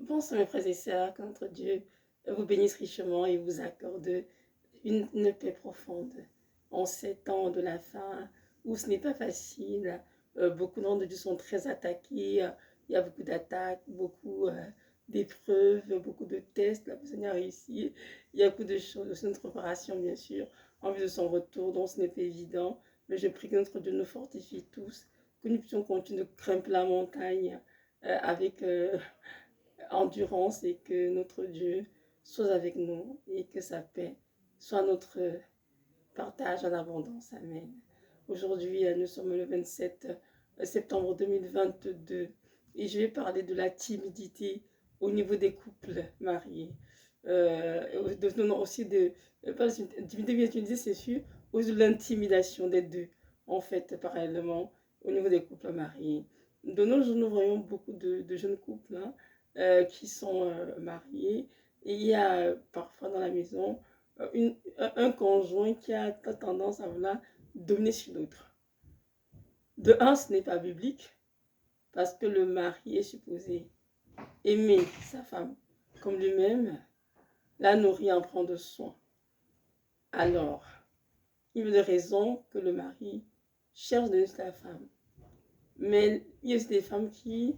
Bonsoir mes frères et sœurs, que notre Dieu vous bénisse richement et vous accorde une paix profonde en ces temps de la fin où ce n'est pas facile. Beaucoup d'entre Dieu sont très attaqués, il y a beaucoup d'attaques, beaucoup d'épreuves, beaucoup de tests. La personne a réussi, il y a beaucoup de choses, aussi notre préparation bien sûr, en vue de son retour, donc ce n'est pas évident. Mais je prie que notre Dieu nous fortifie tous, que nous puissions continuer de grimper la montagne avec endurance et que notre Dieu soit avec nous et que sa paix soit notre partage en abondance. Amen. Aujourd'hui, nous sommes le 27 septembre 2022 et je vais parler de la timidité au niveau des couples mariés. Aussi de, pas timidité, c'est sûr, aussi de l'intimidation des deux, en fait, parallèlement, au niveau des couples mariés. De nos jours, nous voyons beaucoup de jeunes couples qui sont mariés et il y a parfois dans la maison un conjoint qui a tendance à vouloir dominer sur l'autre. De un, ce n'est pas biblique parce que le mari est supposé aimer sa femme comme lui-même, la nourrir, en prendre soin. Alors, il y a des raisons que le mari cherche de sur la femme. Mais il y a aussi des femmes qui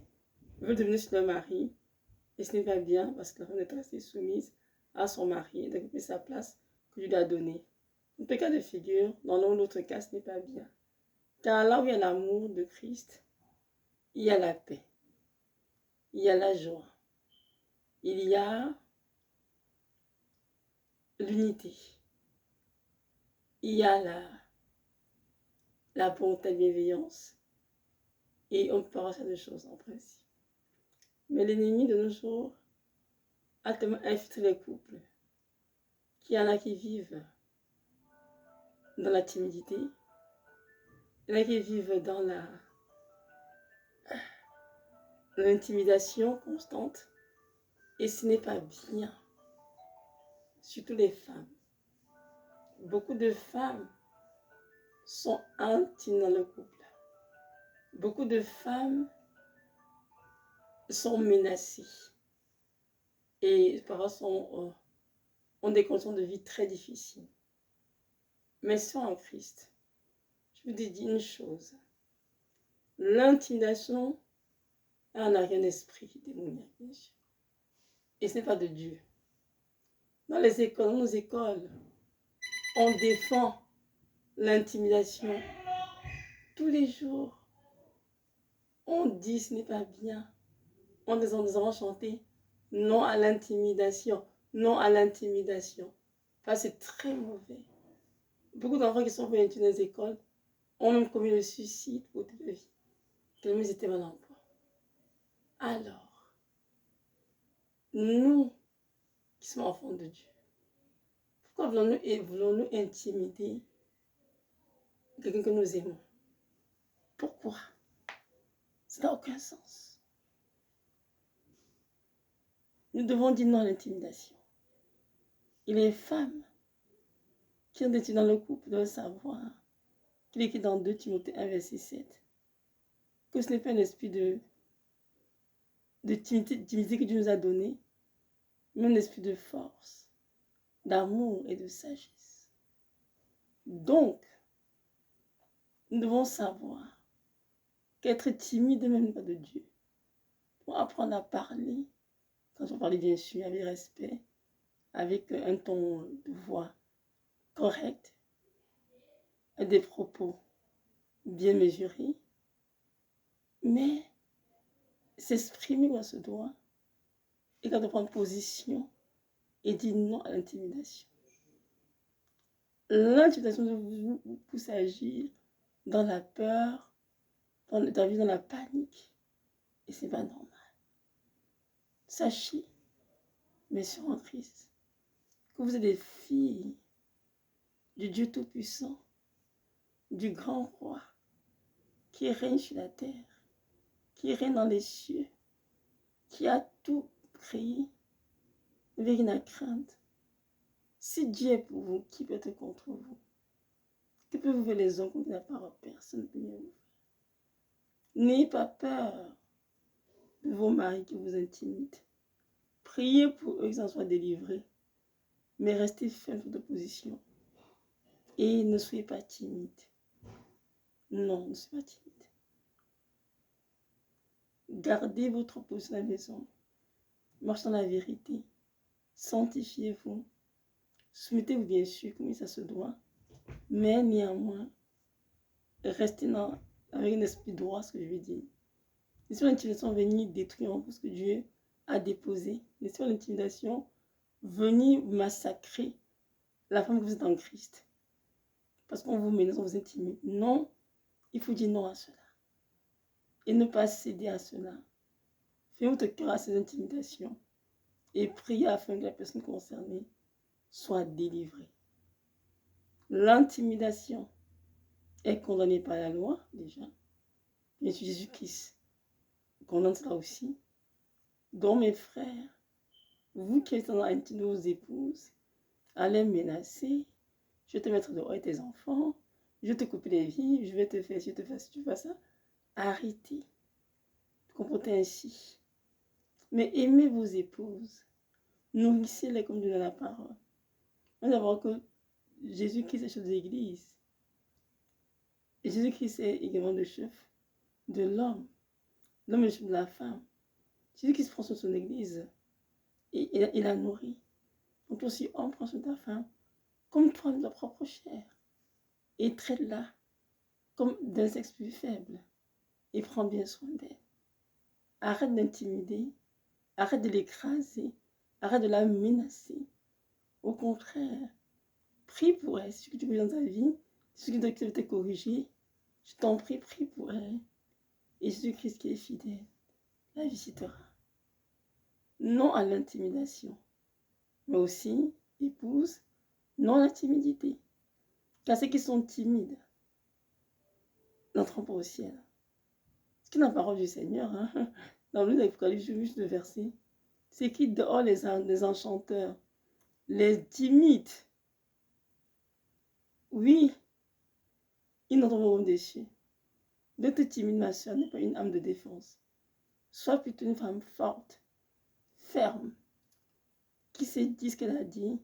veulent devenir sur le mari et ce n'est pas bien parce que la femme est restée soumise à son mari et d'occuper sa place que lui a donnée. Dans tous les cas de figure, dans l'un ou l'autre cas, ce n'est pas bien. Car là où il y a l'amour de Christ, il y a la paix, il y a la joie, il y a l'unité, il y a la bonté, la bienveillance, et on peut faire des choses en principe. Mais l'ennemi de nos jours a tellement infiltré les couples qu'il y en a qui vivent dans la timidité, il y en a qui vivent dans l'intimidation constante, et ce n'est pas bien, surtout les femmes. Beaucoup de femmes sont intimes dans le couple. Beaucoup de femmes sont menacées et parfois ont des conditions de vie très difficiles. Mais sont en Christ. Je vous dis une chose. L'intimidation a un arrière d'esprit démoniaque, bien sûr. Et ce n'est pas de Dieu. Dans les écoles, dans nos écoles, on défend l'intimidation. Tous les jours, on dit ce n'est pas bien. On nous avons chanté non à l'intimidation, non à l'intimidation. Enfin, c'est très mauvais. Beaucoup d'enfants qui sont venus dans les écoles ont même commis le suicide pour toute la vie, tellement ils étaient mal en point. Alors, nous qui sommes enfants de Dieu, pourquoi voulons-nous intimider quelqu'un que nous aimons? Pourquoi? Ça n'a aucun sens. Nous devons dire non à l'intimidation. Et les femmes qui ont été dans le couple doivent savoir qu'il est écrit dans 2 Timothée 1, verset 7, que ce n'est pas un esprit de timidité que Dieu nous a donné, mais un esprit de force, d'amour et de sagesse. Donc, nous devons savoir qu'être timide n'est même pas de Dieu. Pour apprendre à parler, quand on parle bien sûr avec respect, avec un ton de voix correct, et des propos bien mesurés, mais s'exprimer comme se doit et quand on prend position et dire non à l'intimidation. L'intimidation vous pousse à agir dans la peur, dans la panique. Et c'est pas normal. Sachez, messieurs en Christ, que vous êtes des filles du Dieu Tout-Puissant, du grand roi, qui règne sur la terre, qui règne dans les cieux, qui a tout créé. Vous n'avez rien à craindre. Si Dieu est pour vous, qui peut être contre vous? Que peut vous faire les hommes contre la parole? Personne ne peut rien vous faire. N'ayez pas peur de vos maris qui vous intimident. Priez pour eux qu'ils en soient délivrés. Mais restez ferme sur votre position. Et ne soyez pas timide. Non, ne soyez pas timide. Gardez votre position à la maison. Marchez dans la vérité. Sanctifiez-vous. Soumettez-vous bien sûr comme ça se doit. Mais néanmoins, restez avec un esprit droit, ce que je veux dire. Laissez l'intimidation venir détruire en vous ce que Dieu a déposé. Laissez l'intimidation venir massacrer la femme que vous êtes en Christ. Parce qu'on vous menace, on vous intimide. Non, il faut dire non à cela. Et ne pas céder à cela. Faites votre cœur à ces intimidations. Et priez afin que la personne concernée soit délivrée. L'intimidation est condamnée par la loi, déjà. Bien sûr, Jésus-Christ condamne cela aussi. Donc, mes frères, vous qui êtes dans l'intimité de vos épouses, allez menacer, je vais te mettre dehors avec tes enfants, je vais te couper les vies, je vais te faire, je vais te faire, si tu fais ça. Arrêtez de comporter ainsi. Mais aimez vos épouses. Nourrissez-les comme Dieu dans la parole. On va voir que Jésus-Christ est chef de l'Église. Et Jésus-Christ est également le chef de l'homme. L'homme est le chef de la femme. Jésus-Christ prend sur son Église. Et il la nourrit. Donc aussi, homme, prend sur ta femme comme toi de ta propre chair. Et traite-la comme d'un sexe plus faible. Et prends bien soin d'elle. Arrête d'intimider. Arrête de l'écraser. Arrête de la menacer. Au contraire, prie pour elle. Si tu veux dans ta vie, si tu veux te corriger, je t'en prie, prie pour elle. Et Jésus-Christ qui est fidèle la visitera. Non à l'intimidation, mais aussi, épouse, non à la timidité. Car ceux qui sont timides n'entrent pas au ciel. Ce qui est la parole du Seigneur, hein, dans le livre d'Apocalypse, juste le verset, c'est qui dehors les enchanteurs, les timides. Oui, ils n'entrent pas au des cieux. D'être timide, ma soeur, n'est pas une âme de défense. Sois plutôt une femme forte, ferme, qui sait dire ce qu'elle a dit,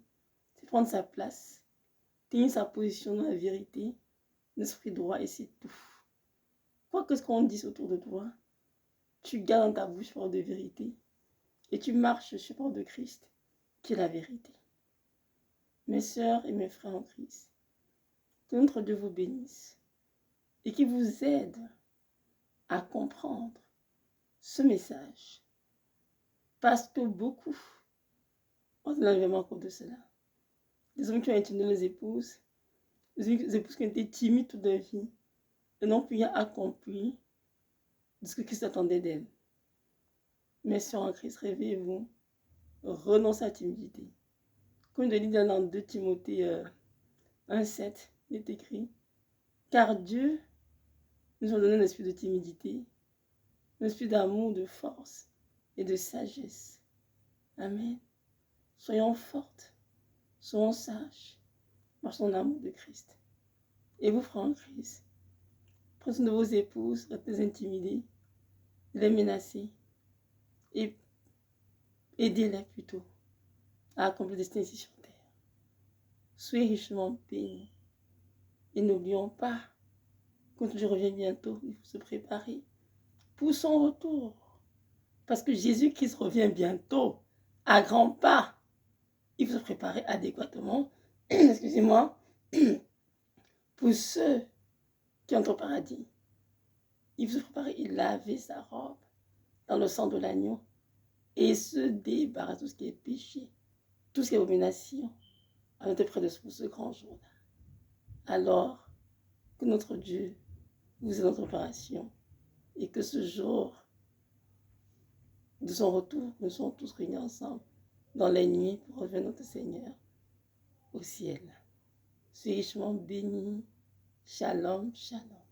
c'est prendre sa place, tenir sa position dans la vérité, l'esprit droit et c'est tout. Quoi que ce qu'on dise autour de toi, tu gardes dans ta bouche parole de vérité et tu marches sur parole de Christ, qui est la vérité. Mes sœurs et mes frères en Christ, que notre Dieu vous bénisse et qu'il vous aide à comprendre ce message. Parce que beaucoup ont l'enlèvement à cause de cela. Des hommes qui ont intimidé les épouses qui ont été timides toute leur vie et n'ont pu accomplir de ce que Christ attendait d'elles. Mais sœurs en Christ, réveillez-vous, renoncez à la timidité. Comme il dit dans 2 Timothée 1,7, il est écrit, car Dieu nous a donné un esprit de timidité, un esprit d'amour, de force et de sagesse. Amen. Soyons fortes, soyons sages, marchons dans l'amour de Christ. Et vous, frères en Christ, prenez soin de vos épouses, restez intimidés, les menacer et aidez-les plutôt à accomplir des destins ici sur terre. Soyez richement bénis. Et n'oublions pas, quand je reviens bientôt, il faut se préparer pour son retour. Parce que Jésus-Christ revient bientôt, à grands pas. Il faut se préparer adéquatement, excusez-moi, pour ceux qui entrent au paradis. Il faut se préparer, il laver sa robe dans le sang de l'agneau et se débarrasser de tout ce qui est péché, tout ce qui est abomination, à être près de ce grand jour-là. Alors que notre Dieu vous aide dans notre opération et que ce jour de son retour, nous sommes tous réunis ensemble dans les nuits pour rejoindre notre Seigneur au ciel. Soyez richement bénis. Shalom, shalom.